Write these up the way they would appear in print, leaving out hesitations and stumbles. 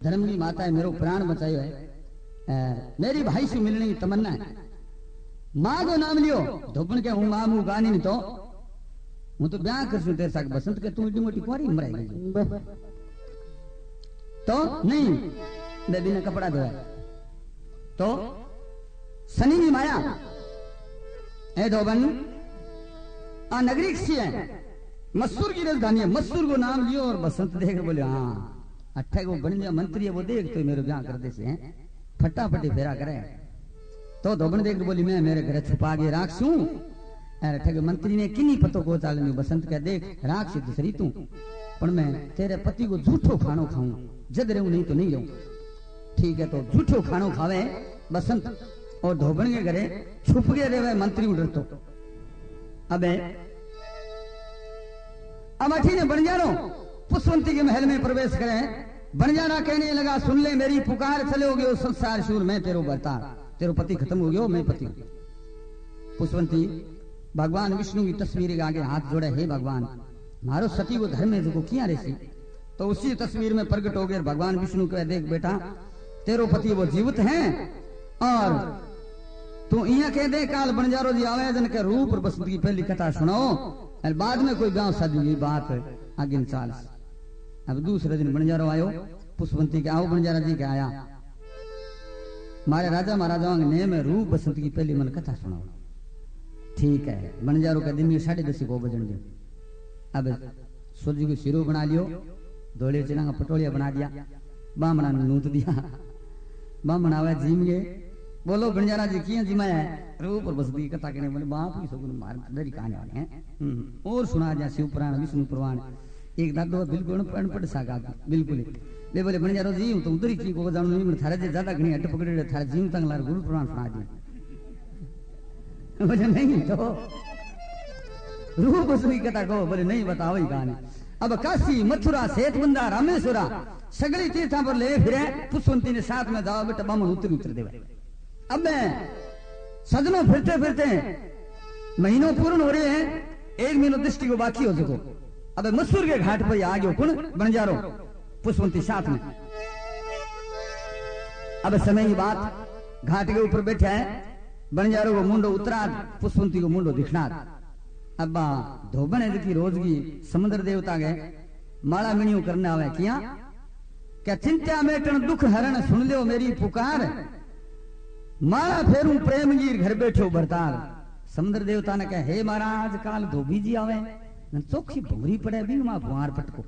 धर्म की माता है, मेरो प्राण बचायो है, मेरी भाई से मिलने की तमन्ना है। मां को नाम लियो धोपन के हूं मां मुंह गानी नहीं तो हूं तो ब्याह कर तेरे साथ बसंत के तू इतनी मोटी कुंवारी मरेगी तो नहीं बेबी ने कपड़ा धोया तो शनि की माया ए धोबन आ नगरी सी है, मसूर की राजधानी है, मसूर को नाम लियो और बसंत देख बोले हाँ अट्ठे को बन गया मंत्री है वो देख तो मेरे ब्याह कर दे से फटाफटी फेरा करे तो धोबन देख बोली मैं मेरे घर छुपा के राखसू अरे के मंत्री ने किन्हीं पतो को चाल बसंत कह देख राख से दूसरी तू पर मैं तेरे पति को झूठो खानो खाऊं जद रहूं नहीं तो नहीं रहूं। ठीक है तो झूठो खानो खावे बसंत और धोबन के घरे छुप गए रहे मंत्री उधर तो अबे अब अठी ने बनजारो पुष्पवंती के महल में प्रवेश करे। बनजारा कहने लगा सुन ले मेरी पुकार चले हो गयो संसार शूर मैं तेरो बरता तेरो पति खत्म हो गयो मैं पति। पुष्पवंती भगवान विष्णु की तस्वीर के आगे हाथ जोड़े हे भगवान मारो सती को धर्म में जो किया रेसी तो उसी तस्वीर में प्रकट हो गए भगवान विष्णु को देख बेटा तेरो पति वो जीवित हैं और तू इया कह दे काल बनजारो जी आवेदन के रूप और बसंत की पहली कथा सुनाओ और बाद में कोई गांव शादी की बात आगे चाल। अब दूसरे दिन बनजारो आयो पुष्पवंती के आओ बनजारा जी के आया मारे राजा महाराजाओं के नेम में रूप बसंत की पहली मन कथा सुनाओ। ठीक है बनजारो का दिन 10:30 को बजन दे। अब सूर्य को सिरो बना लियो धोले चना का पटोलिया बना दिया बामणा ने नूत दिया बामण आवे जीम गए बोलो बनजारा जी किया जिमाया है रूप और बसंत की कथा कहने बोले बाप की सगुन मार दरी कहानी वाले हैं और सुना जा शिव पुराण विष्णु पुराण एक दादो बिल्कुल अनपढ़ सागा बिल्कुल ले बोले बनजारो जी तो उधर की को जानू नहीं मैं थारे ज्यादा घणी हट पकड़े थारे जीव तंगलार गुरु पुराण सुना दिया बोले नहीं तो रूप बसंत की कथा कहो बोले नहीं बताओ ही कहानी। अब काशी मथुरा सेतबंदा रामेश्वरा सगली तीर्थों पर ले फिरे पुष्पवंती ने साथ में जाओ बेटा बामन उतर देवे। अब मैं सजनों फिरते फिरते महीनों पूर्ण हो रहे हैं 1 महीनों दृष्टि को बाकी हो सको। अब मसूर के घाट पर आ गयो कौन बनजारो पुष्पवंती साथ में। अब समय की बात घाट के ऊपर बैठा है बनजारो को मुंडो उतरा पुष्पवंती को मुंडो दिखना। अब धोबन है की रोज की समुद्र देवता गए माला मिणियों करने आवे किया क्या चिंता मेटन दुख हरण सुन लो मेरी पुकार माला फेरू प्रेम गिर घर बैठो बरतार। समुद्र देवता ने कहा हे महाराज काल धोबी जी आवे चौखी भूरी पड़े भी मां भुआर पटको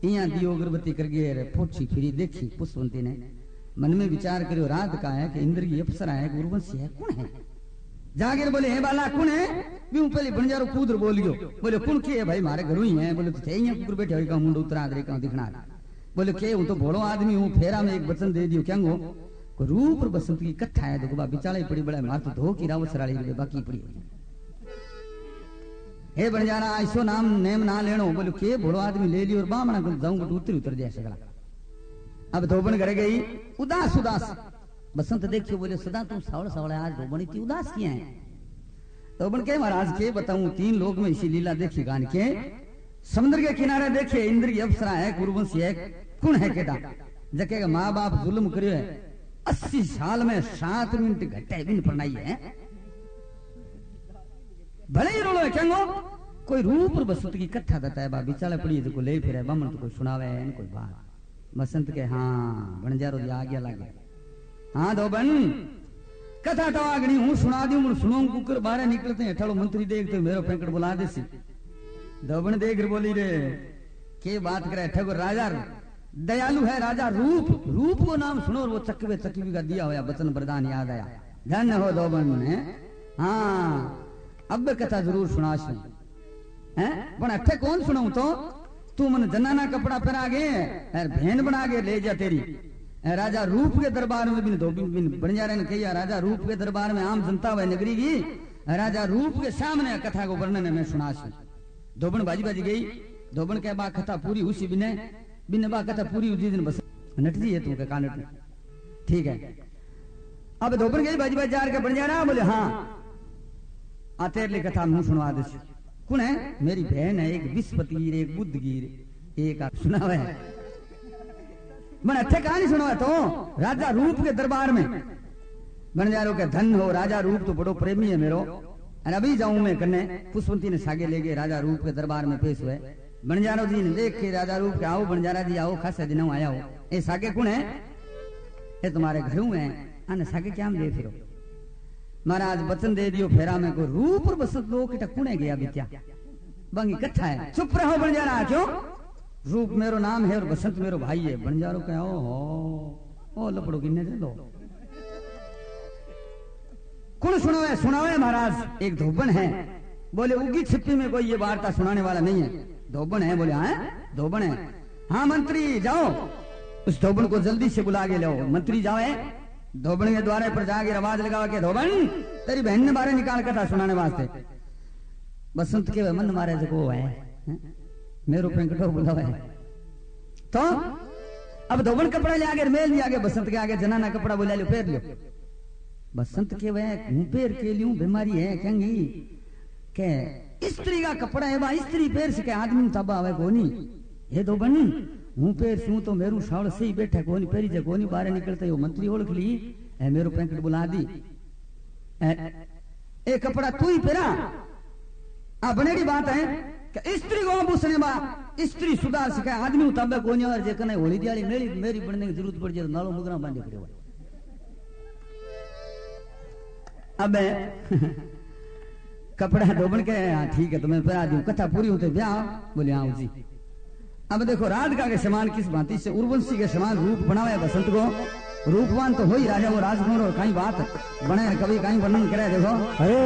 इया दियो अगरबत्ती कर गए पोछी फिरी देखी पुष्पवंती ने मन में विचार करो रात का है कि इंद्र की अप्सरा है गुरुवंशी है कौन है जागिर बोले हे बाला कौन है भी पहले बनजारो कूदर बोलियो बोले कौन के है भाई मारे घर ही है बोले तो थे कुकर बैठे हुए मुंड उतरा दे दिखना बोले के हूं तो भोलो आदमी हूं फेरा में एक वचन दे दियो क्या को रूप और बसंत की कथा है देखो बिचाले पड़ी बड़ा मार तो धो की राव सराली बाकी पड़ी हे बनजारा ऐसो नाम नेम ना लेनो बोले के भोलो आदमी ले लियो और बामणा को जाऊंगा तो उतर जाए सगला। अब धोबन घर गई उदास उदास बसंत देखियो बोले सदा तुम सावड़ सावड़ आज धोबन इतनी उदास किया है। धोबन के महाराज के बताऊं 3 लोक में इसी लीला देखी गान के समुद्र के किनारे देखे इंद्र की अप्सरा है गुरुवंशी है कौन है केटा जके माँ बाप जुल्म करियो है 80 साल में 7 मिनट घटे भी प्रणाई है भले ही रोलो है क्या कोई रूप और बसंत की कथा देता है बाबी चाले पड़ी है ले फिर बामन तो कोई सुनावे है कोई बात बसंत के हाँ बनजारो जी आ गया लागे हाँ धोबन कथा तो आगनी हूं सुना दी हूं सुनो कुकर बाहर निकलते हैं ठड़ो मंत्री देखते मेरो पेंकड़ बुला दे सी धोबन देख बोली रे के बात करे ठगो राजा दयालु है राजा रूप रूप को नाम सुनो और वो चकवे चकवी का दिया हुआ वचन वरदान याद आया धन हो धोबन ने हाँ अब कथा जरूर सुना हैं पण अठे कौन सुनाऊं तो तू मन जनाना कपड़ा पहना गए भेन बना के ले जा तेरी राजा रूप के दरबार में बिन धोबी बिन बनजारे ने कहा राजा रूप के दरबार में आम जनता हुआ नगरी की राजा रूप के सामने कथा को वर्णन में सुना धोबन बाजी बाजी गई धोबन के बा कथा पूरी उसी बिने बिन बा कथा पूरी उसी दिन बस नटजी है तू के कानट ठीक है। अब धोबन गई बाजी बाजी जार के बनजारा बोले हाँ आतेरली कथा मुंह सुनवा दे कौन है मेरी बहन है एक विस्पति एक बुद्धगीर एक आप सुना हुआ है मैंने अच्छे कहानी सुनो है तो राजा रूप के दरबार में बनजारो के धन हो राजा रूप तो बड़ो प्रेमी है मेरो। और अभी जाऊं मैं करने पुष्पवंती ने सागे ले गए राजा रूप के दरबार में पेश हुए। बनजारो जी ने देख के राजा रूप के आओ बनजारा जी आओ खासे दिनों आया हो। ये सागे कौन है? ये तुम्हारे घरों में आने सागे क्या हम ले फिरो। महाराज वचन दे दियो फेरा में को रूप और बसंत लोग की टकुने गया बित्या बंगी कट्ठा है। चुप रहो बनजारा। क्यों? रूप मेरो नाम है और बसंत मेरो भाई है। बनजारो कहे ओ लपड़ो किन्ने दे लो कौन सुनावे महाराज। एक धोबन है बोले उगी छिपी में कोई ये वार्ता सुनाने वाला नहीं है। धोबन है बोले हाँ धोबन है। हाँ मंत्री जाओ उस धोबन को जल्दी से बुला के लाओ। मंत्री जाओ धोबन के द्वारे पर जाके आवाज लगा के धोबन तेरी बहन ने बारे निकाल कथा सुनाने वास्ते। बसंत के मन मारे जो है मेरो पेंकटो बुलावे तो अब धोबन कपड़ा ले आगे मेल दिया आगे बसंत के आगे जनाना कपड़ा बोला लो पहन लो। बसंत के वह मुंह पैर के लियो बीमारी है कहेंगी के स्त्री का कपड़ा है बा स्त्री पैर से के आदमी तबा आवे कोनी। हे धोबन मुंह पैर सू तो मेरू सावड़ से ही बैठा कोनी पेरी जे कोनी बाहर निकलते हो। मंत्री ओळख ली ए मेरो पेंकट बुला दी ए कपड़ा तू ही पहरा। आ बनेड़ी बात है कि स्त्री को पूछने बा स्त्री सुधार सके आदमी तबे कोनी और जे कने होली दिवाली मेरी बनने की जरूरत पड़ जाए नालो मुगरा बांधे पड़े। अब कपड़ा धोबन के ठीक है तो मैं पहरा दूं कथा पूरी होते ब्याह बोले हाँ जी। अब देखो राधिका के समान किस भांति से उर्वशी के समान रूप बनावे बसंत को। रूपवान तो हो ही राजा वो राजकुमार और कहीं बात बने कभी कहीं वर्णन करे। देखो अरे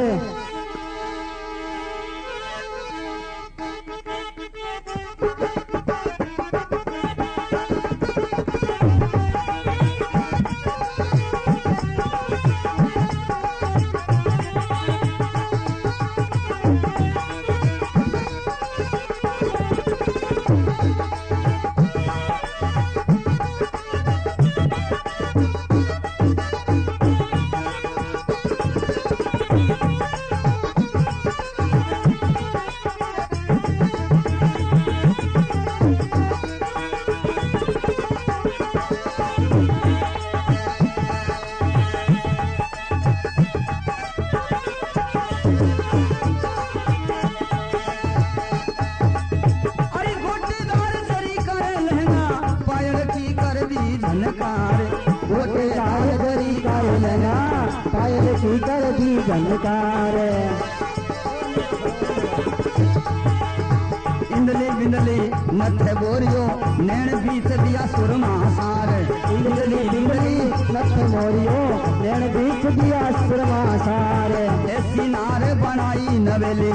इंदली बिंदली मथे बोरियो नैन बीच दिया सुरमा सार। इंदली बिंदली मथे बोरियो नैन बीच दिया सुरमा सार। ऐसी नार बनाई नवेली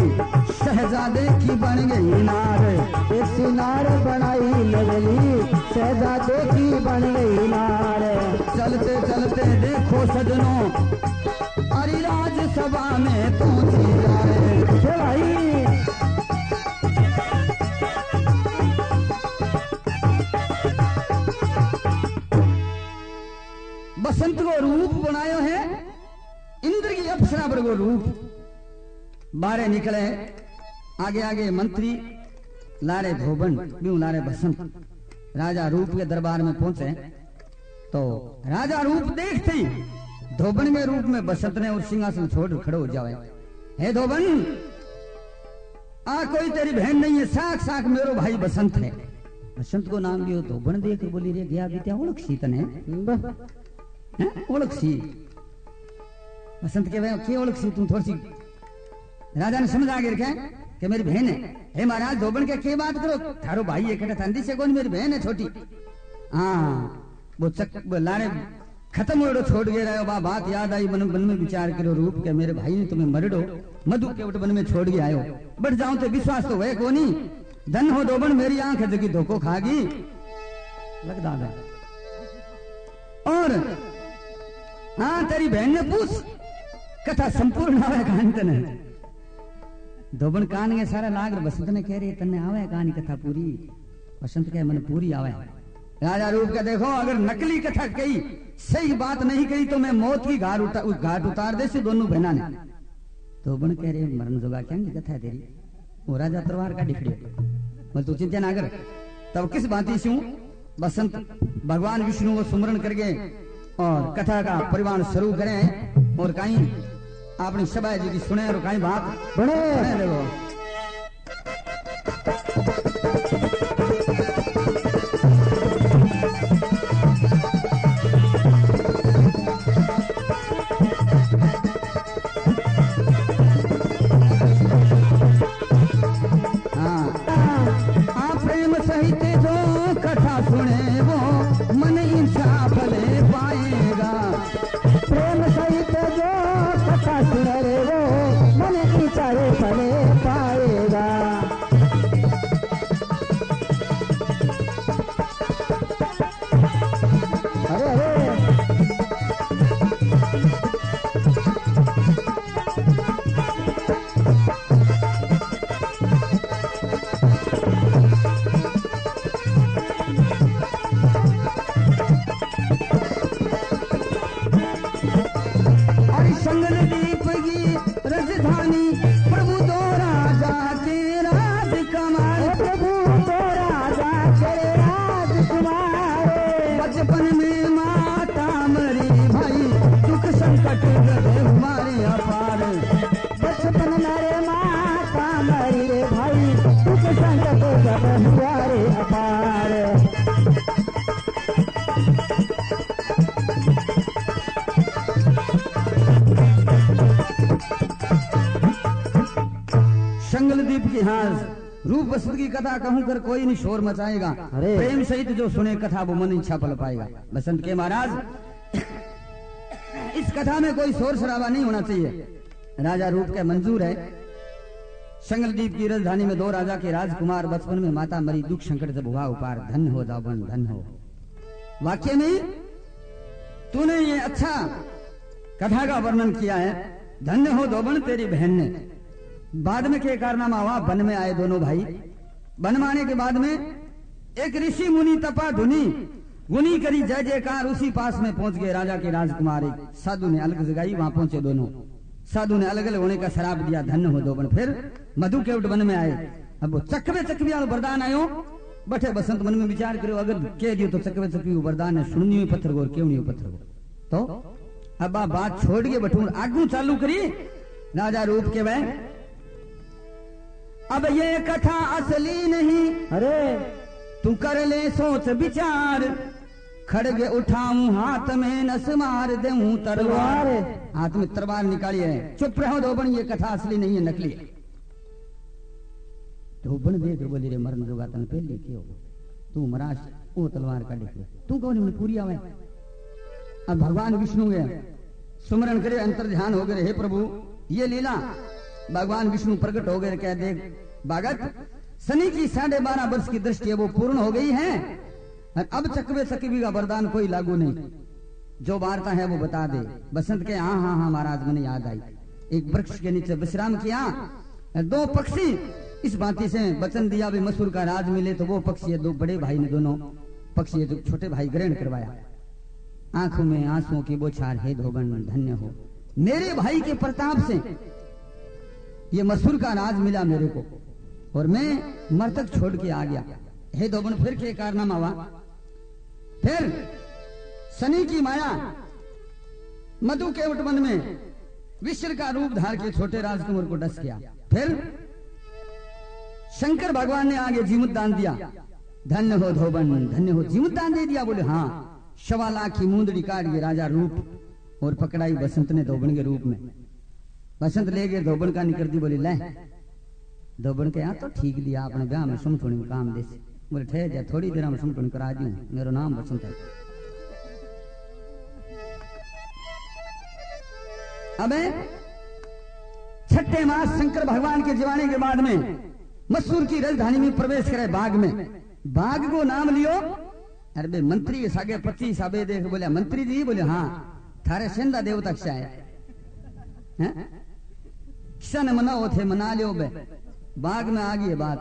शहजादे की बन गई नार। ऐसी नार बनाई नवेली शहजादे की बन गई नार। चलते चलते देखो सजनों अरे राजसभा में पहुंची जाए। बसंत को रूप बनायो है इंद्र की अप्सरा पर को रूप बारे निकले। आगे आगे मंत्री लारे धोबन क्यों लारे बसंत राजा रूप के दरबार में पहुंचे तो राजा रूप देखते ही धोबन के रूप में बसंत ने और सिंहासन छोड़ खड़े हो जावे। हे धोबन आ कोई तेरी बहन नहीं है साख साख मेरो भाई बसंत है। बसंत को नाम लियो धोबन देख बोली रे गया बीत्या ओळख सी तने ओळख सी बसंत के ओळख सी तू थोड़ी सी। राजा ने समझ आ गया कि मेरी बहन है। हे महाराज धोबन के बात करो थारो भाई है कहता तंदी से कौन मेरी बहन है छोटी। हाँ वो चक लारे खत्म हो छोड़ गए रहे बा बात याद आई मन में विचार करो रूप के मेरे भाई ने तुम्हें मरडो मधु के वन में छोड़ के आयो। बढ़ जाऊं तो विश्वास तो है कोनी धन हो धोबन मेरी आंख जगी धोखो खागी लगदा है। और हाँ तेरी बहन ने पूछ कथा संपूर्ण आवे कहानी तने। धोबन कान के सारा लाग बसंत ने कह रही तने आवे कहानी कथा पूरी। बसंत के मन पूरी आवे। राजा रूप का देखो अगर नकली कथा कही सही बात नहीं कही तो मैं मौत की घाट उतार दे दोनों बहना ने। धोबन कह रहे मरण जोगा क्या कथा है तेरी। वो राजा तलवार का डिखड़ियो बोल तू चिंता ना कर तब किस बात से बसंत भगवान विष्णु को सुमरण करके और कथा का परिवार शुरू करें और कहीं अपनी सभा जी की सुने और कहीं बात बने देखो। रूप वसंत की कथा कहूं कर कोई नहीं शोर मचाएगा, प्रेम सहित जो सुने कथा वो मन इच्छा पल पाएगा। बसंत के महाराज इस कथा में कोई शोर शराबा नहीं होना चाहिए। राजा रूप के मंजूर है। संगलदीप की राजधानी में 2 राजा के राजकुमार बचपन में माता मरी, दुख संकट जब हुआ उपार, धन हो दावन धन हो। वाक्य में तूने ये अच्छा कथा का वर्णन किया है, धन्य हो दोबन तेरी बहन ने। बाद में क्या कारनामा हुआ, वन में आए दोनों भाई। वन में आने के बाद में एक ऋषि मुनि तपा धुनी गुनी करी जय जयकार, उसी पास में पहुंच गए राजा के राजकुमार। एक साधु ने अलग जगाई, वहां पहुंचे दोनों। साधु ने अलग अलग होने का शराब दिया, धन्य हो दोबन। फिर मधु के वन में आए। अब वो चकवे चकवी वरदान आयो बैठे। बसंत मन में विचार करो, अगर कह दियो तो चकवे चकवी वरदान है, सुननी हुई पत्थर गोर क्यों नहीं हो पत्थर गोर। तो अब आप बात छोड़ के बटूर आगू चालू करी राजा रूप के वह। अब ये कथा असली नहीं, अरे तू कर ले सोच विचार। खड़ग उठाऊं हाथ में नस मार दूं तलवार। हाथ में तलवार निकाली है। चुप रहो धोबन, ये कथा असली नहीं है, नकली है। धोबन देख बोली रे मरण जोगा तन पहले क्यों तू मराश वो तलवार का लिख तू कौन पूरी आवे। अब भगवान विष्णु गए सुमरण करे, अंतर ध्यान हो गए। हे प्रभु ये लीला भगवान विष्णु प्रकट हो गए। कह देख भगत, शनि की 12.5 वर्ष की दृष्टि है वो पूर्ण हो गई है। अब चकवे चकवी का वरदान कोई लागू नहीं। जो वार्ता है वो बता दे। बसंत के हाँ हाँ हाँ महाराज मैंने याद आई। एक वृक्ष के नीचे विश्राम किया। 2 पक्षी इस बाती से वचन दिया भी मसूर का राज मिले तो वो पक्षी 2 बड़े भाई ने दोनों पक्षी जो छोटे भाई ग्रहण करवाया। आंखों में आंसुओं की बौछार, हे धोबन धन्य हो, मेरे भाई के प्रताप से ये मसूर का राज मिला मेरे को और मैं मर्तक छोड़ के आ गया। हे धोबन फिर के कारनामा हुआ। फिर शनि की माया मधु के वन में विश्व का रूप धार के छोटे राजकुमार को डस गया। फिर शंकर भगवान ने आगे जीमुत दान दिया। धन्य हो धोबन धन्य हो, जीमुत दान दे दिया। बोले हाँ। 1.25 लाख की मुंदड़ी काट के राजा रूप और पकड़ाई बसंत ने धोबन के रूप में। बसंत ले गए धोबन का निकर दी। बोली ले धोबन के यहाँ तो ठीक दिया आपने ब्याह में सुमटोनी में काम दे। बोले ठहर जा थोड़ी देर में सुमटोनी करा दी, मेरा नाम बसंत है। अबे 6ठे मास शंकर भगवान के जीवाने के बाद में मसूर की राजधानी में प्रवेश करे। बाग में बाग को नाम लियो। अरे बे मंत्री के सागे 25 साबे देख। बोले मंत्री जी। बोले हाँ थारे सेंधा देवता क्या है किसान मनाओ थे मना लियो। बे बाग में आ गई बात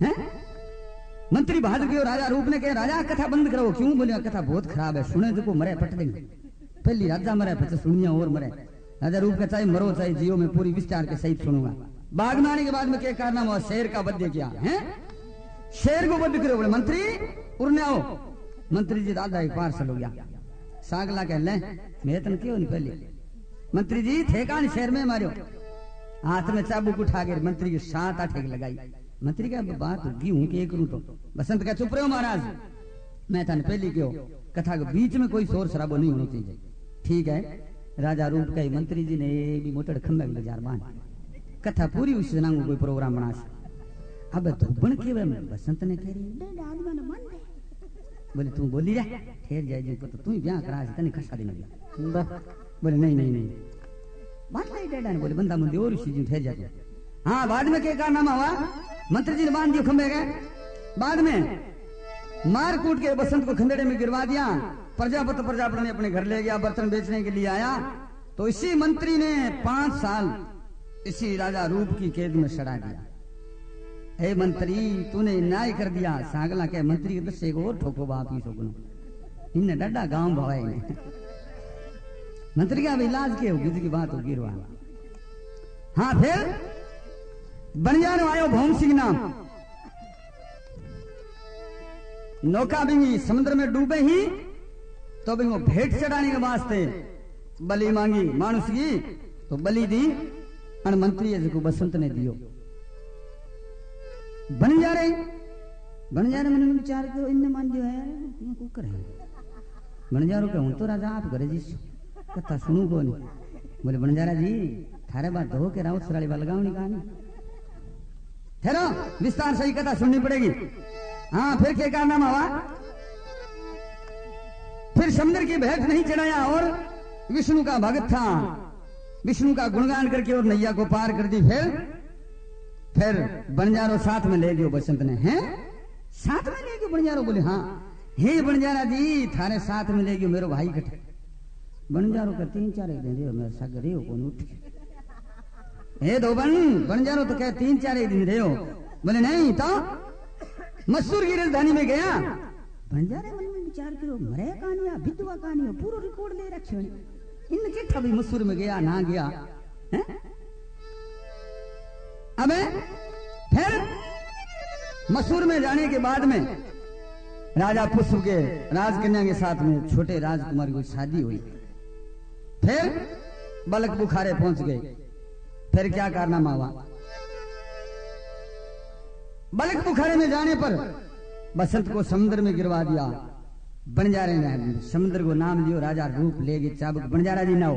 है। मंत्री भाग गयो। राजा रूप ने कहा राजा कथा बंद करो। क्यों? बोले कथा बहुत खराब है, सुने जो को मरे पट देंगे। पहली राजा मरे पचे सुनिया और मरे। राजा रूप का चाहे मरो चाहे जियो में पूरी विस्तार के सहित सुनूंगा। बाग में आने के बाद में क्या कारनामा हुआ, शेर का वध किया है। शेर को बद करो, बोले मंत्री उड़ने आओ। मंत्री जी दादा एक पार्सल हो गया। सागला कह ले मैं तन क्यों नहीं पहले, मंत्री जी थे कान शेर में मारो। हाथ में चाबुक उठा के मंत्री के 7-8 लगाई। मंत्री का बात होगी हूं कि करूं तो बसंत का चुप रहो महाराज, मैं तन पहली क्यों कथा के बीच में कोई शोर शराबो नहीं होना चाहिए। ठीक है। राजा रूप का मंत्री जी ने भी मोटर खंबे में बाजार बांध कथा पूरी उस जनांगू कोई प्रोग्राम बना। अब धोबन के बसंत ने कह रही बोले तू बोली जा ठहर जाए जी तो तू ही ब्याह करा तने खसा देने गया। बोले नहीं नहीं नहीं बात नहीं डेडा ने बोले बंदा मुंदे और उसी जी ठहर जाते। हाँ बाद में क्या कारनामा हुआ, मंत्री जी ने बांध दियो खंबे गए। बाद में मार कूट के बसंत को खंडेड़े में गिरवा दिया। प्रजापति ने अपने घर ले गया, बर्तन बेचने के लिए आया। तो इसी मंत्री ने 5 साल इसी राजा रूप की कैद में सड़ा दिया। हे मंत्री तूने न्याय कर दिया। सागला के मंत्री के दस एक और ठोको बाप ही सोगनो इनने डड्डा गांव भवाए ने। मंत्री का इलाज के होगी की बात होगी रुआ। हाँ फिर बनियान आयो भौम सिंह नाम, नौका भी समुद्र में डूबे ही तो भी वो भेंट चढ़ाने के वास्ते बलि मांगी मानुस की, तो बलि दी और मंत्री को बसंत ने दियो। बन जा रहे मैंने विचार करो इन मान जो है ये कुकर है बन जा रहे हूं तो राजा आप घरे जी कथा सुनू को नहीं। बोले बनजारा जी थारे बात धो के राउत सराली वाल लगाओ नहीं कहानी ठहरो विस्तार से ही कथा सुननी पड़ेगी। हाँ फिर क्या कारनामा हुआ, फिर समुद्र की भेंट नहीं चढ़ाया और विष्णु का भगत था, विष्णु का गुणगान करके और नैया को पार कर दी। फिर बनजारो साथ में ले गयो बसंत ने। हैं साथ में ले गयो बनजारो, बोले हाँ हे बनजारा जी थारे साथ में ले गयो मेरो भाई कटे। बनजारो का 3-4 दिन रहो मेरे साथ रहो कौन उठ हे धोबन बनजारो तो कह 3-4 दिन रहो। बोले नहीं तो मसूर की राजधानी में गया। बनजारे मन में विचार करो मरे कहानियां विधवा कहानियां पूरा रिकॉर्ड ले रखे इनके था भी मसूर में गया ना गया है? अबे फिर मसूर में जाने के बाद में राजा पुष्प के राजकन्या के साथ में छोटे राजकुमार की शादी हुई। फिर बलक बुखारे पहुंच गए। फिर क्या कारनामा हुआ, बलक बुखारे में जाने पर बसंत को समुद्र में गिरवा दिया। बनजारे ने समुद्र को नाम दियो राजा रूप ले गए चाबुक बनजारा जी नाव।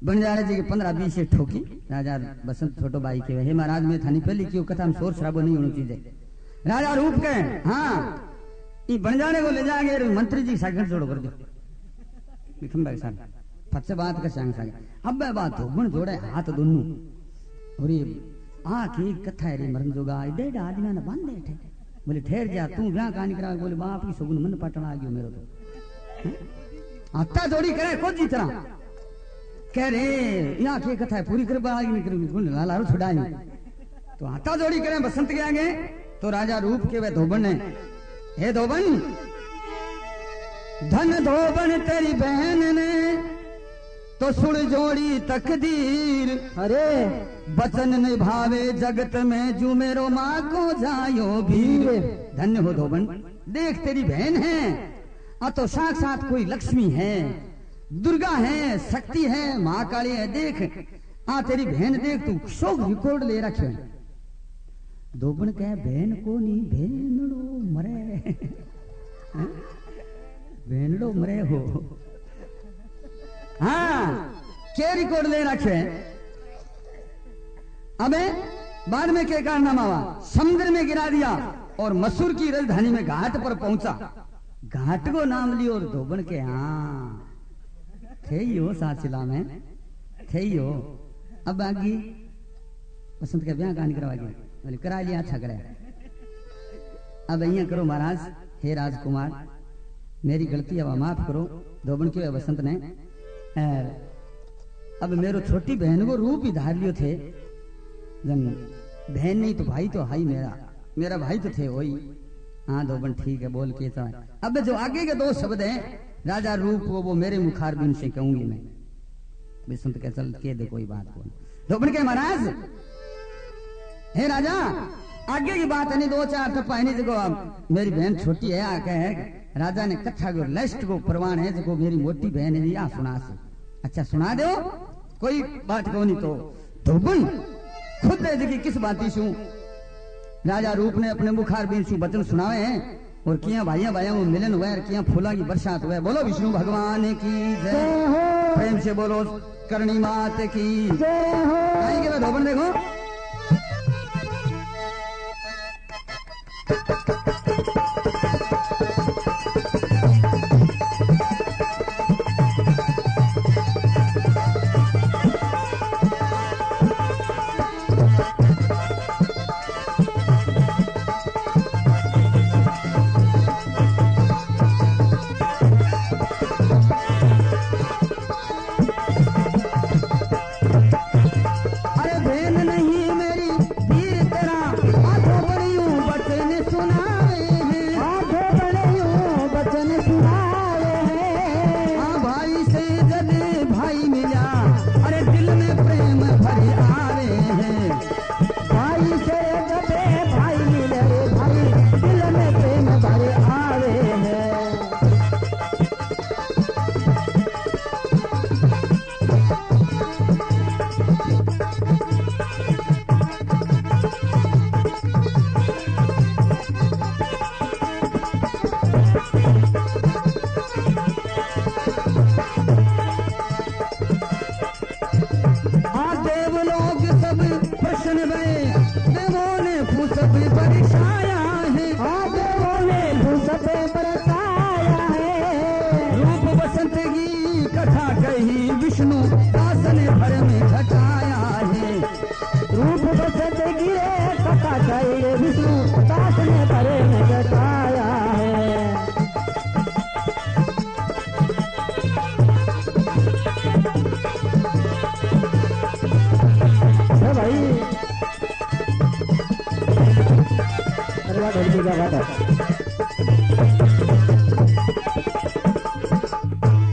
बनजारा जी के 15-20 से ठोकी। राजा बसंत छोटो भाई के हे महाराज में थानी पहली क्यों कथा में शोर शराबो नहीं होनी चाहिए। राजा रूप के हाँ ये बनजारे को ले जाएंगे मंत्री जी सागर जोड़ो कर दो फट से बात कर सांग अब बात हो बन जोड़े हाथ दोनों और ये की कथा है रे मरन जोगा डेढ़ आदमी ने बांध दे। बोले ठहर जा तू ब्याह कहानी करा। बोले बाप की सगुन मन पटना आ गयो मेरो तो हत्ता जोड़ी करे को जीतना कह रे यहाँ की कथा है पूरी कर नहीं करूंगी लालारू छुड़ाई तो हत्ता जोड़ी करे बसंत के आगे। तो राजा रूप के वे धोबन ने हे धोबन धन धोबन तेरी बहन ने तो सुड़ जोड़ी तकदीर अरे बचन निभावे जगत में जू मेरो माँ को जायो भीर। धन्य हो धोबन देख तेरी बहन है और तो साक्षात कोई लक्ष्मी है दुर्गा है शक्ति है महाकाली है। देख तेरी बहन देख तू शोक रिकॉर्ड ले रखे। धोबन कह बहन को नहीं बहनड़ो मरे बहनड़ो मरे हो। हाँ क्या रिकॉर्ड ले रखे। अबे बाद में क्या कारनामा हुआ, समुद्र में गिरा दिया और मसूर की राजधानी में घाट पर पहुंचा। घाट को नाम लियो और धोबन के हाँ थे ही हो सासिला में थे ही हो। अब आगे बसंत का ब्याह कहानी करवा गया। बोले करा लिया अच्छा करे। अब यहाँ करो महाराज हे राजकुमार मेरी गलती अब माफ करो। धोबन के बसंत ने अब मेरो छोटी बहन को रूप ही धार लियो थे। बहन नहीं तो भाई तो हाई मेरा भाई तो थे वही। हाँ धोबन ठीक है बोल के। तो अब जो आगे के 2 शब्द हैं राजा रूप वो मेरे मुखारबिन से कहूंगी मैं। बसंत के चल के दे कोई बात को। धोबन के महाराज हे राजा आगे की बात है नहीं, 2-4 टप्पा है नहीं जो मेरी बहन छोटी है आके है राजा ने कथा को लास्ट को प्रमाण है जो मेरी मोटी बहन है या सुना से। अच्छा सुना दो कोई बात को नहीं तो धोबन खुद है जी किस बाती सु राजा रूप ने अपने मुखार बीन सु वचन सुनावे हैं और किया भाइया भाइया वो मिलन हुआ है किया फूला की बरसात हुआ है। बोलो विष्णु भगवान की जय हो, प्रेम से बोलो करणी मात की जय हो। धोबन देखो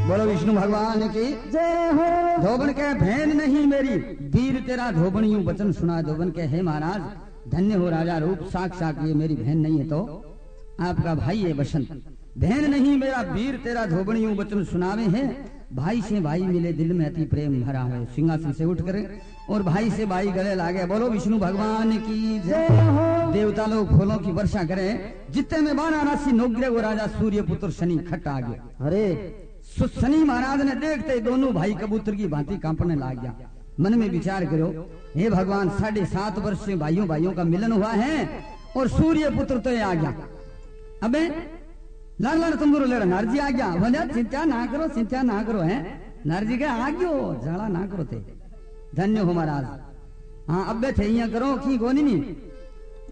बोलो विष्णु भगवान की जय हो। धोबन के बहन नहीं मेरी वीर तेरा धोबन यूं वचन सुना। धोबन के हे महाराज धन्य हो राजा रूप साक्षात ये मेरी बहन नहीं है तो आपका भाई है बसंत। बहन नहीं मेरा वीर तेरा धोबन यूं वचन सुनावे है। भाई से भाई मिले दिल में अति प्रेम भरा है। सिंहासन से उठ कर और भाई से भाई गले लागे। बोलो विष्णु भगवान की जय हो। देवता लोग फूलों की वर्षा करें। जितने में 12 राशि नौग्रह वो राजा सूर्य पुत्र शनि खट आ गया। अरे शनि महाराज ने देखते दोनों भाई कबूतर की भांति कांपने लग गया। मन में विचार करो हे भगवान 7.5 वर्ष से भाइयों भाइयों का मिलन हुआ है और सूर्य पुत्र तो आ गया। अबे लाल लाल तुम्हारो लड़ा नारजी आ गया। बोले चिंता ना करो है नारजी के आ गयो झाड़ा ना करो थे धन्य हो महाराज। हाँ अब थे यहाँ करो की कोनी नहीं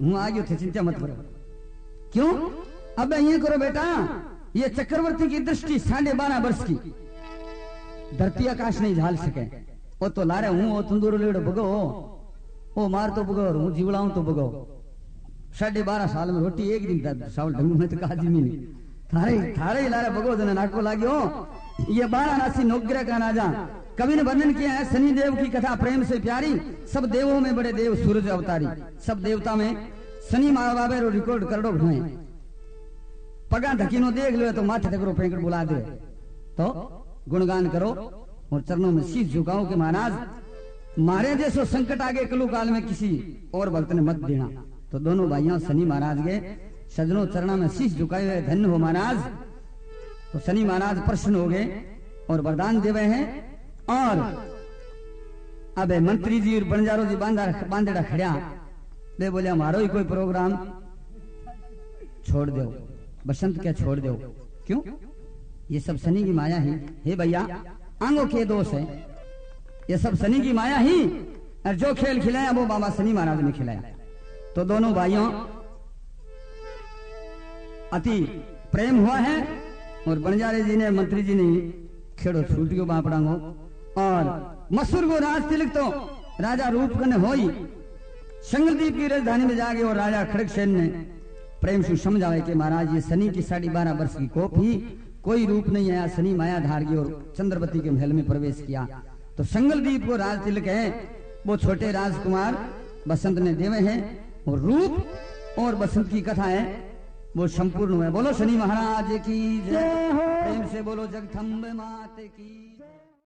हूँ आ गयो थे चिंता मत करो। क्यों अब यहाँ करो बेटा ये चक्रवर्ती की दृष्टि 12.5 वर्ष की धरती आकाश नहीं झाल सके। वो तो लारे हूँ वो तंदूर लेड़ो भगो वो मार तो भगो और हूँ जीवड़ाऊ तो भगो। 12.5 साल में रोटी एक दिन चावल ढंग में तो कहा जी नहीं थारे लारे भगो जने नाको लाग्यो। ये 12 राशि नौग्रह का राजा कवि ने वर्णन किया है। शनि देव की कथा प्रेम से प्यारी। सब देवों में बड़े देव सूरज अवतारी। सब देवता में शनि महाबाबे रो रिकॉर्ड करोड़ों घुए पगा धकीनो देख लो तो माथे तक पेंकट बुला दे तो गुणगान करो और चरणों में शीश झुकाओ कि महाराज मारे जैसो संकट आगे कलु काल में किसी और भक्त ने मत देना। तो दोनों भाइयों शनि महाराज के सजनों चरणों में शीश झुकाए हुए धन्य हो महाराज। तो शनि महाराज प्रसन्न हो गए और वरदान देवे हैं। और अब मंत्री जी और बंजारो जी बांधेड़ा खड़िया दे बोले हमारो ही कोई प्रोग्राम छोड़ दो बसंत क्या छोड़ दो। क्यों ये सब शनि की माया ही। हे भैया आंगों के दोष है ये सब शनि की माया ही। और जो खेल खिलाया वो बाबा शनि महाराज ने खिलाया। तो दोनों भाइयों अति प्रेम हुआ है और बंजारे जी ने मंत्री जी ने खेड़ो छूट गयो बापड़ांगो। और मसूर को राज तिलक तो राजा रूपकन होई संगलदीप की राजधानी में जाके और राजा खड़गसेन ने प्रेम से समझावे कि महाराज ये शनि की 12.5 वर्ष की कोप ही कोई रूप नहीं आया। शनि माया धार गई और चंद्रवती के महल में प्रवेश किया। तो संगलदीप को राज तिलक है वो छोटे राजकुमार बसंत ने देवे हैं। और रूप और बसंत की कथाएं वो संपूर्ण हुए। बोलो शनि महाराज की जय। प्रेम से बोलो जगदम्बे माते की।